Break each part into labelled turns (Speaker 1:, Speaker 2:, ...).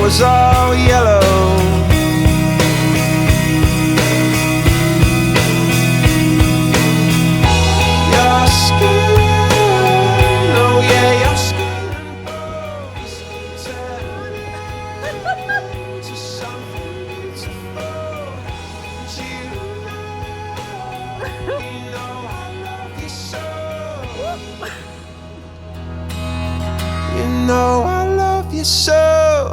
Speaker 1: was all yellow. Your skin, oh yeah, your skin and bones turn into something beautiful. And you know I love you so. You know I love you so.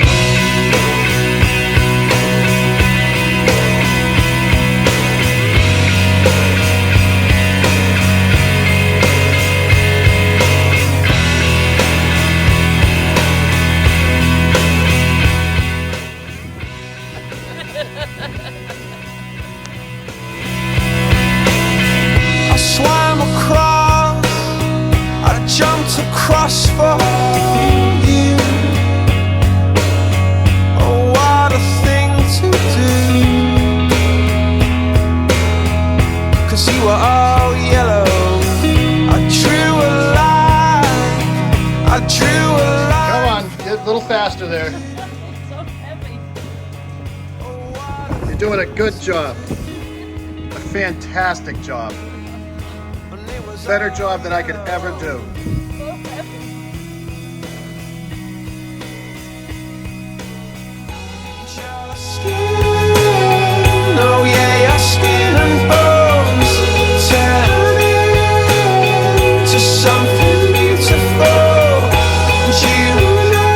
Speaker 1: I swam across, I jumped across for you. Oh, what a thing to do. 'Cause you were all yellow. I drew a line, I drew a line.
Speaker 2: Come on, get a little faster there.
Speaker 3: So heavy.
Speaker 2: You're doing a good job. A fantastic job. Better job than I could ever do.
Speaker 3: So heavy.
Speaker 1: Your skin, oh yeah, your skin and bones turn into something beautiful. And you know,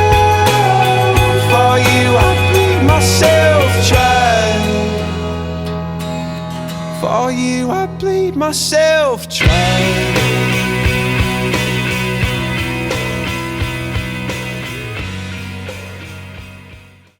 Speaker 1: for you I'd bleed myself dry. For you I'd bleed myself dry.